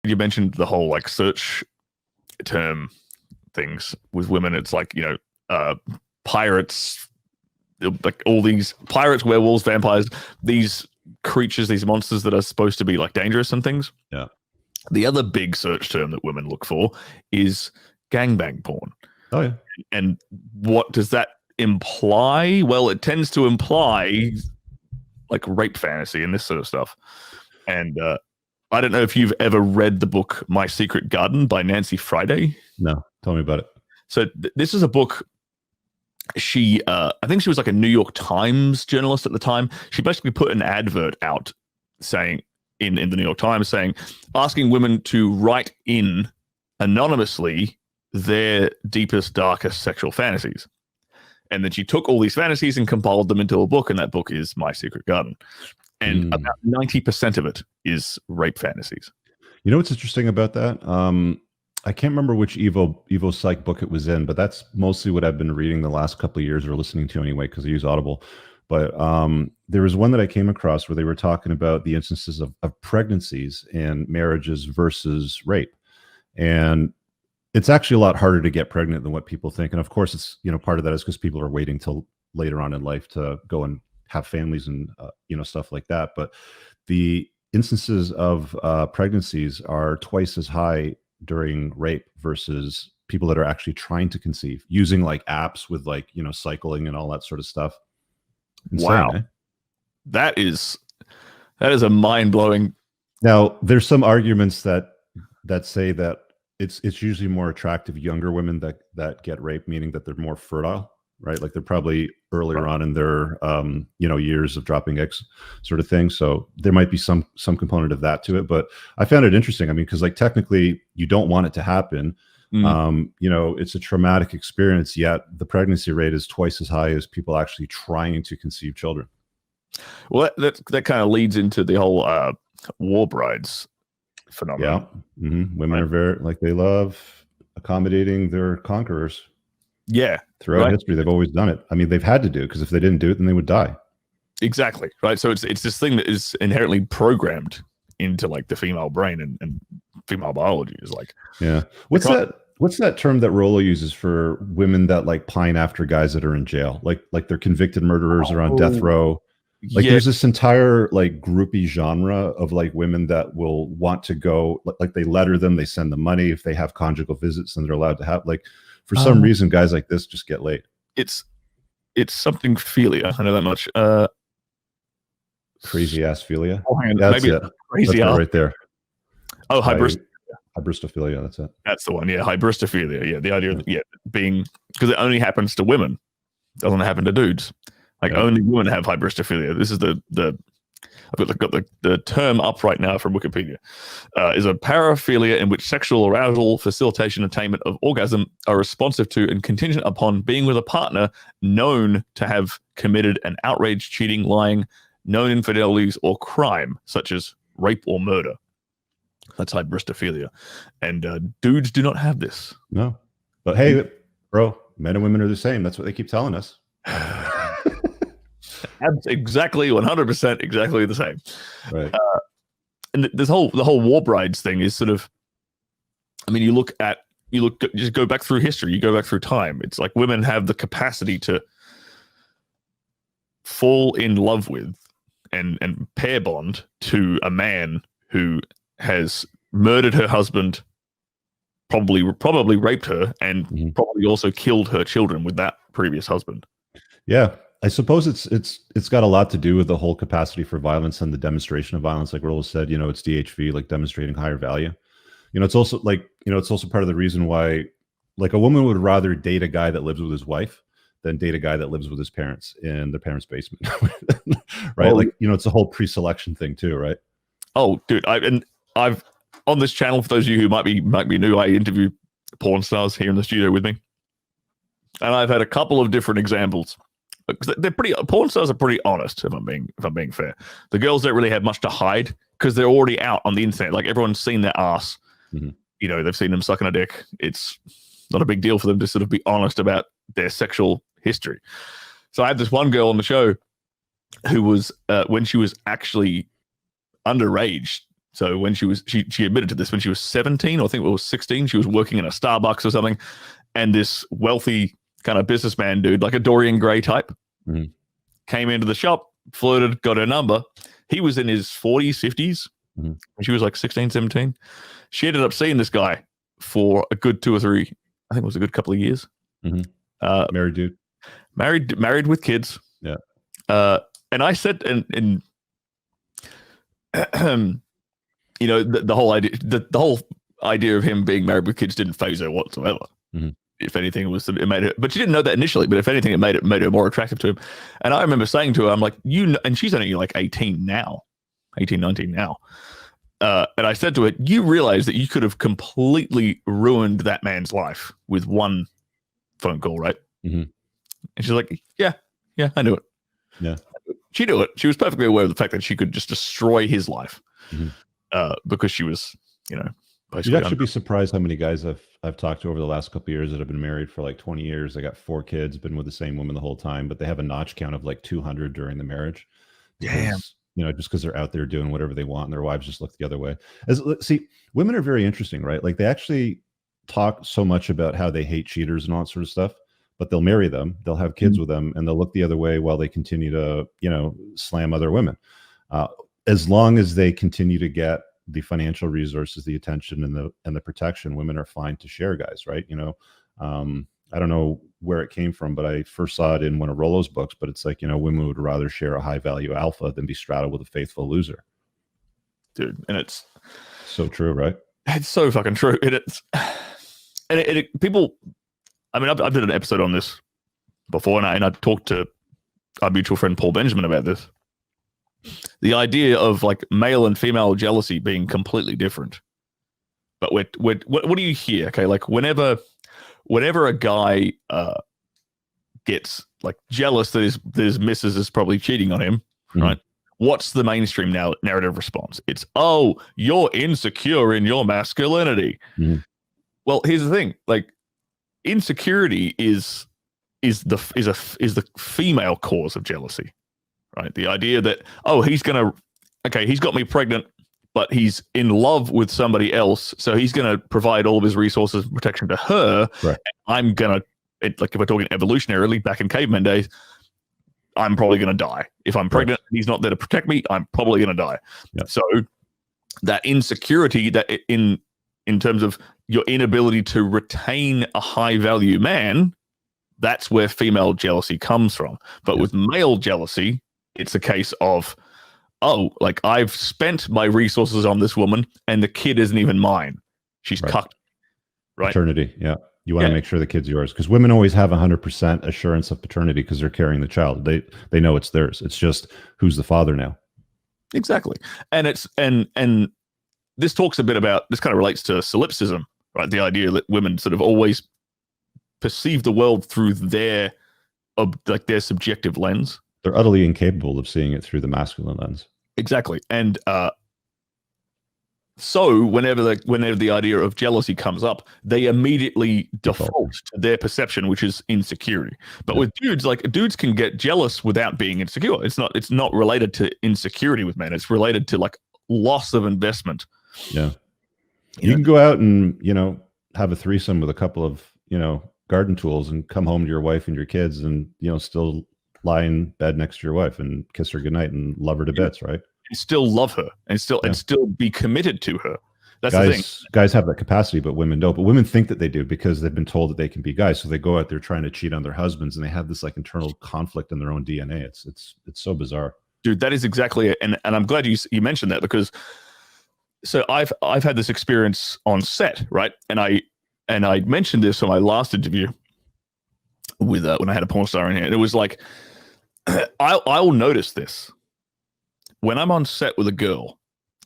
you mentioned the whole like search term things with women. It's like, pirates, like all these pirates, werewolves, vampires, these creatures, these monsters that are supposed to be like dangerous and things. Yeah. The other big search term that women look for is gangbang porn. Oh yeah. And what does that imply? Well, it tends to imply like rape fantasy and this sort of stuff. And I don't know if you've ever read the book My Secret Garden by Nancy Friday. No, tell me about it. So this is a book. She, I think she was like a New York Times journalist at the time. She basically put an advert out saying in the New York Times saying, asking women to write in anonymously their deepest, darkest sexual fantasies. And then she took all these fantasies and compiled them into a book, and that book is My Secret Garden. And about 90% of it is rape fantasies. You know what's interesting about that? I can't remember which Evo Psych book it was in, but that's mostly what I've been reading the last couple of years, or listening to anyway, because I use Audible. But there was one that I came across where they were talking about the instances of pregnancies and marriages versus rape. And it's actually a lot harder to get pregnant than what people think. And of course, it's, part of that is because people are waiting till later on in life to go and have families and, stuff like that. But the instances of pregnancies are twice as high during rape versus people that are actually trying to conceive using like apps with like, cycling and all that sort of stuff. Insane, wow. Eh? That is a mind-blowing. Now, there's some arguments that say that it's usually more attractive younger women that get raped, meaning that they're more fertile, right? Like they're probably earlier on in their years of dropping eggs, sort of thing. So there might be some component of that to it. But I found it interesting. I mean, because like technically you don't want it to happen. It's a traumatic experience, yet the pregnancy rate is twice as high as people actually trying to conceive children. Well, that kind of leads into the whole war brides phenomenon. Yeah. Women are very, like, they love accommodating their conquerors. Yeah. Throughout history, they've always done it. I mean, they've had to do it, because if they didn't do it, then they would die. Exactly. Right. So it's this thing that is inherently programmed into like the female brain and female biology is like. Yeah. What's that term that Rollo uses for women that like pine after guys that are in jail? Like they're convicted murderers or on death row. Like there's this entire like groupie genre of like women that will want to go, like they letter them, they send them money. If they have conjugal visits, then they're allowed to have, like, for some reason, guys like this just get laid. It's something philia. I know that much. Crazy ass philia. Oh, hang on. That's Maybe it. Crazy that's right there. Oh, hybristophilia. That's it. That's the one. Yeah, hybristophilia. Yeah, the idea of being, because it only happens to women, it doesn't happen to dudes. Like only women have hybristophilia. This is I've got the term up right now from Wikipedia. Is a paraphilia in which sexual arousal, facilitation, attainment of orgasm are responsive to and contingent upon being with a partner known to have committed an outrage, cheating, lying, known infidelities, or crime, such as rape or murder. That's hybristophilia. And dudes do not have this. No. But hey, bro, men and women are the same. That's what they keep telling us. Exactly, 100% exactly the same. Right. And the whole war brides thing is sort of, I mean, just go back through history, you go back through time. It's like women have the capacity to fall in love with and pair bond to a man who has murdered her husband, probably raped her, and probably also killed her children with that previous husband. Yeah. I suppose it's got a lot to do with the whole capacity for violence and the demonstration of violence. Like Rollo said, it's DHV, like demonstrating higher value. It's also like, it's also part of the reason why, like, a woman would rather date a guy that lives with his wife than date a guy that lives with his parents in their parents' basement. Right. Oh, like, it's a whole pre-selection thing too, right? Oh, dude. I've on this channel, for those of you who might be new, I interview porn stars here in the studio with me. And I've had a couple of different examples. Because porn stars are pretty honest, if I'm being fair. The girls don't really have much to hide because they're already out on the internet. Like, everyone's seen their ass. They've seen them sucking a dick. It's not a big deal for them to sort of be honest about their sexual history. So I had this one girl on the show who was, when she was actually underage, So when she admitted to this when she was 17, or I think it was 16, she was working in a Starbucks or something, and this wealthy kind of businessman dude, like a Dorian Gray type, came into the shop, flirted, got her number. He was in his 40s, 50s. When she was like 16, 17. She ended up seeing this guy for a good 2 or 3, I think it was a good couple of years. Married dude. Married with kids. Yeah. And I said, and you know, the whole idea of him being married with kids didn't phase her whatsoever. If anything, it made her, but she didn't know that initially. But if anything, it made her more attractive to him. And I remember saying to her, I'm like, and she's only like 18 now, 18, 19 now. And I said to her, you realize that you could have completely ruined that man's life with one phone call, right? And she's like, yeah, I knew it. Yeah. She knew it. She was perfectly aware of the fact that she could just destroy his life because she was, you know, you'd actually be surprised how many guys I've talked to over the last couple of years that have been married for like 20 years. They got 4 kids, been with the same woman the whole time, but they have a notch count of like 200 during the marriage. Damn. You know, just because they're out there doing whatever they want and their wives just look the other way. See, women are very interesting, right? Like they actually talk so much about how they hate cheaters and all that sort of stuff, but they'll marry them, they'll have kids with them, and they'll look the other way while they continue to, you know, slam other women. As long as they continue to get the financial resources, the attention, and the protection, women are fine to share guys, right? You know, I don't know where it came from, but I first saw it in one of Rollo's books, but it's like, you know, women would rather share a high value alpha than be straddled with a faithful loser. Dude, and it's so true, right? It's so fucking true. People, I mean, I've did an episode on this before, and I talked to our mutual friend Paul Benjamin about this. The idea of like male and female jealousy being completely different. But what do you hear? Okay, like whenever a guy gets like jealous that his missus is probably cheating on him, right? What's the mainstream narrative response? It's, oh, you're insecure in your masculinity. Well, here's the thing: like insecurity is the female cause of jealousy, right? The idea that, oh, he's got me pregnant, but he's in love with somebody else, so he's going to provide all of his resources and protection to her. Right. I'm going to, like if we're talking evolutionarily back in caveman days, I'm probably going to die. If I'm pregnant and he's not there to protect me, I'm probably going to die. Yeah. So that insecurity that in terms of your inability to retain a high value man, that's where female jealousy comes from. But with male jealousy, it's a case of, oh, like I've spent my resources on this woman and the kid isn't even mine. She's cucked. Right. Paternity. Yeah. You want to make sure the kid's yours, because women always have 100% assurance of paternity because they're carrying the child. They know it's theirs. It's just who's the father now. Exactly. And it's and this talks a bit about, this kind of relates to solipsism, right? The idea that women sort of always perceive the world through their subjective lens. They're utterly incapable of seeing it through the masculine lens. Exactly. And so whenever the idea of jealousy comes up, they immediately default to their perception, which is insecurity. But with dudes, like dudes can get jealous without being insecure. It's not related to insecurity with men. It's related to like loss of investment. Yeah. You can go out and, you know, have a threesome with a couple of, you know, garden tools and come home to your wife and your kids and, you know, still lie in bed next to your wife and kiss her goodnight and love her to bits, right? And still love her and still be committed to her. That's the thing. Guys have that capacity, but women don't. But women think that they do because they've been told that they can be guys. So they go out there trying to cheat on their husbands, and they have this like internal conflict in their own DNA. It's so bizarre. Dude, that is exactly it. And I'm glad you mentioned that, because so I've had this experience on set, right? And I mentioned this on my last interview with when I had a porn star in here. And it was like, I'll notice this when I'm on set with a girl,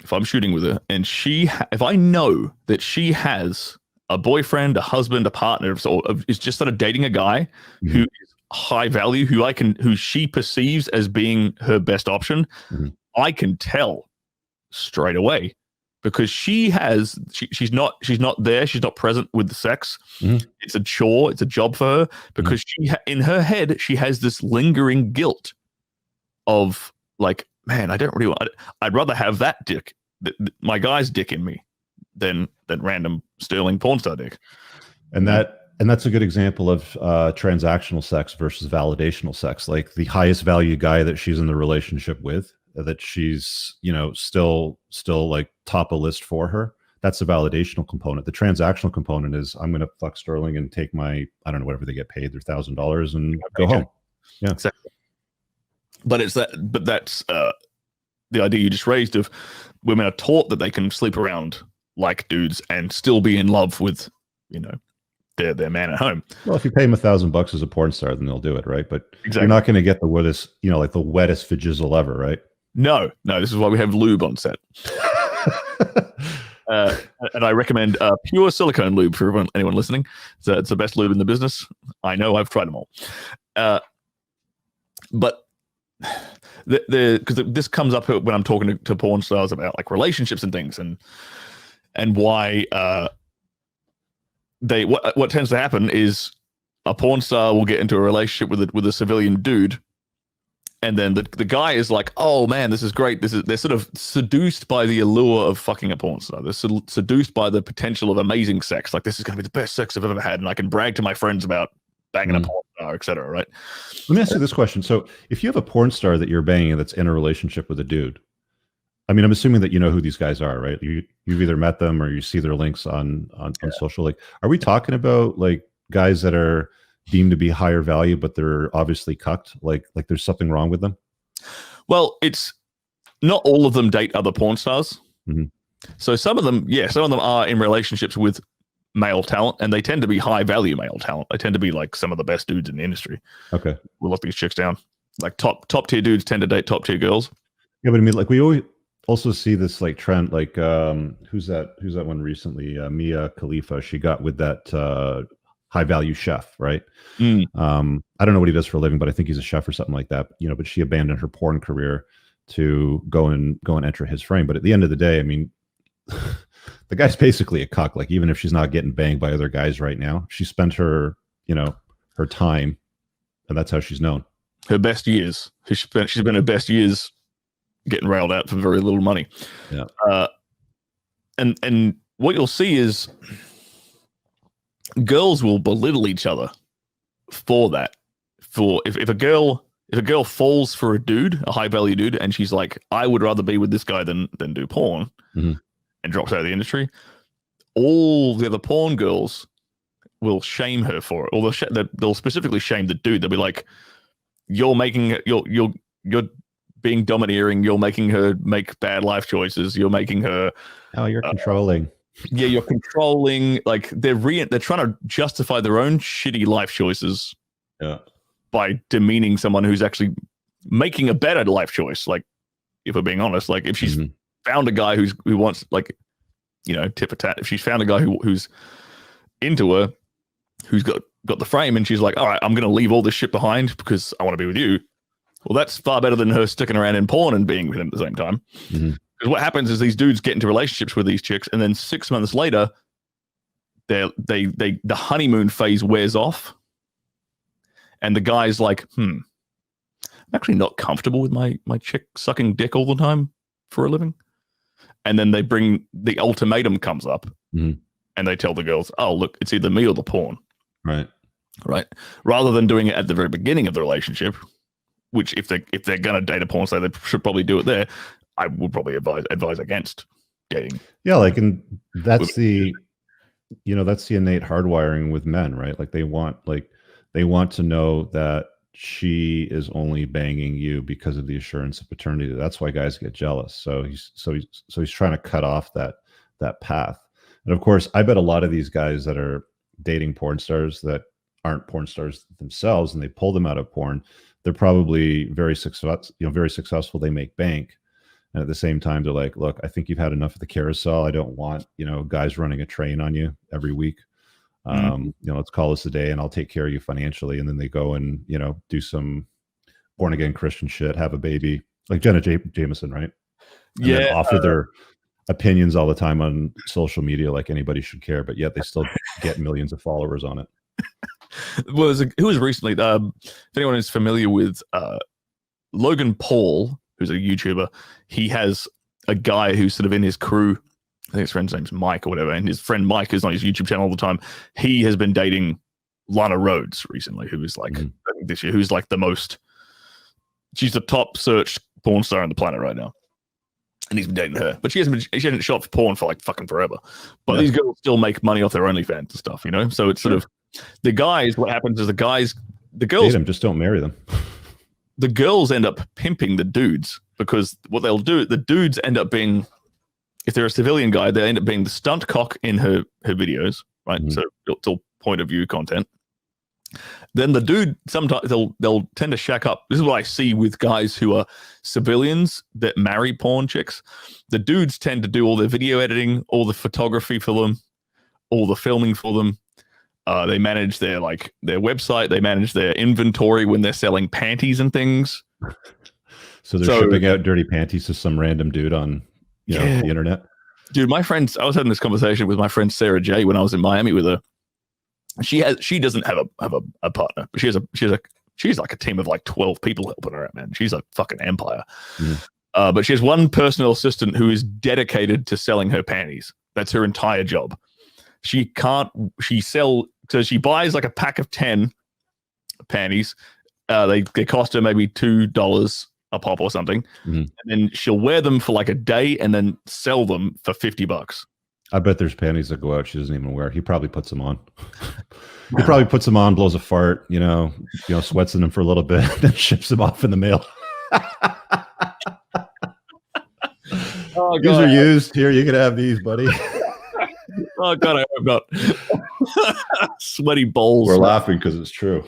if I'm shooting with her, and if I know that she has a boyfriend, a husband, a partner, or is just sort of dating a guy who is high value, who she perceives as being her best option, I can tell straight away, because she's not there, she's not present with the sex. It's a chore, it's a job for her, because in her head she has this lingering guilt of like, man, I don't really want. I'd rather have that dick my guy's dick in me than random sterling porn star dick. And that's a good example of transactional sex versus validational sex. Like the highest value guy that she's in the relationship with, that she's, you know, still like top of list for her. That's the validational component. The transactional component is I'm going to fuck Sterling and take my, I don't know, whatever they get paid, their $1,000 and go home. Yeah, exactly. But that's the idea you just raised of women are taught that they can sleep around like dudes and still be in love with, you know, their man at home. Well, if you pay them $1,000 as a porn star, then they'll do it, right? But exactly. You're not going to get the wettest, you know, like the wettest vajizzle ever, right? No. This is why we have lube on set. And I recommend pure silicone lube for anyone listening. It's the best lube in the business. I know, I've tried them all. But because this comes up when I'm talking to porn stars about like relationships and things, and why what tends to happen is a porn star will get into a relationship with a civilian dude, and then the guy is like, oh man, this is great. They're sort of seduced by the allure of fucking a porn star. They're seduced by the potential of amazing sex. Like, this is going to be the best sex I've ever had, and I can brag to my friends about banging a porn star, etc. Right? Let me ask you this question. So, if you have a porn star that you're banging that's in a relationship with a dude, I mean, I'm assuming that you know who these guys are, right? You've either met them or you see their links on social. Like, are we talking about like guys that are deemed to be higher value, but they're obviously cucked? Like there's something wrong with them? Well, it's not all of them date other porn stars. Mm-hmm. So some of them are in relationships with male talent, and they tend to be high value male talent. They tend to be like some of the best dudes in the industry. Okay. We'll lock these chicks down. Like top tier dudes tend to date top tier girls. Yeah, but I mean, like we always also see this like trend, like who's that one recently? Mia Khalifa. She got with that high value chef, right? I don't know what he does for a living, but I think he's a chef or something like that. You know, but she abandoned her porn career to go and enter his frame. But at the end of the day, I mean, the guy's basically a cuck. Like, even if she's not getting banged by other guys right now, she spent her, you know, her time, and that's how she's known. Her best years. She's been her best years getting railed out for very little money. Yeah. And what you'll see is girls will belittle each other for that. For if a girl falls for a dude, a high value dude, and she's like, I would rather be with this guy than do porn, and drops out of the industry, all the other porn girls will shame her for it, or they'll specifically shame the dude. They'll be like, you're being domineering, you're making her make bad life choices, you're making her you're controlling. Yeah, you're controlling. Like, they're trying to justify their own shitty life choices by demeaning someone who's actually making a better life choice. Like, if we're being honest, like if she's found a guy who wants, like, you know, tit for tat, if she's found a guy who's into her, who's got the frame, and she's like, all right, I'm going to leave all this shit behind because I want to be with you. Well, that's far better than her sticking around in porn and being with him at the same time. Because what happens is these dudes get into relationships with these chicks, and then 6 months later, the honeymoon phase wears off, and the guy's like, I'm actually not comfortable with my chick sucking dick all the time for a living. And then the ultimatum comes up, and they tell the girls, oh, look, it's either me or the porn. Right. Rather than doing it at the very beginning of the relationship, which if they're gonna date a porn star, they should probably do it there. I would probably advise against dating. Yeah, like, and that's the innate hardwiring with men, right? Like, they want to know that she is only banging you because of the assurance of paternity. That's why guys get jealous. So he's trying to cut off that path. And of course, I bet a lot of these guys that are dating porn stars that aren't porn stars themselves, and they pull them out of porn, they're probably very successful. They make bank. And at the same time, they're like, look, I think you've had enough of the carousel. I don't want, guys running a train on you every week. Let's call this a day and I'll take care of you financially. And then they go and, do some born again Christian shit, have a baby, like Jenna Jameson, right? And then offer their opinions all the time on social media, like anybody should care, but yet they still get millions of followers on it. Well, who was recently, if anyone is familiar with Logan Paul, who's a YouTuber, he has a guy who's sort of in his crew. I think his friend's name's Mike or whatever, and his friend Mike, who's on his YouTube channel all the time, he has been dating Lana Rhoades recently, who is like this year, who's like she's the top searched porn star on the planet right now. And he's been dating her, but she hasn't shot for porn for like fucking forever. But these girls still make money off their OnlyFans and stuff, you know? So it's sort of the guys, what happens is the girls date them, just don't marry them. The girls end up pimping the dudes, because what they'll do, the dudes end up being, if they're a civilian guy, they end up being the stunt cock in her videos, right? So it's all point of view content. Then the dude, sometimes they'll tend to shack up. This is what I see with guys who are civilians that marry porn chicks. The dudes tend to do all their video editing, all the photography for them, all the filming for them. They manage their website. They manage their inventory when they're selling panties and things. So they're shipping out dirty panties to some random dude on the internet. Dude, I was having this conversation with my friend Sarah J when I was in Miami with her. She doesn't have a partner, but she's like a team of like 12 people helping her out, man. She's a fucking empire. But she has one personal assistant who is dedicated to selling her panties. That's her entire job. She buys like a pack of 10 panties. They cost her maybe $2 a pop or something. And then she'll wear them for like a day and then sell them for $50. I bet there's panties that go out she doesn't even wear. He probably puts them on. He probably puts them on, blows a fart, sweats in them for a little bit, then ships them off in the mail. These are used. Here, you can have these, buddy. Oh God, I hope not. Sweaty balls. We're laughing because it's true.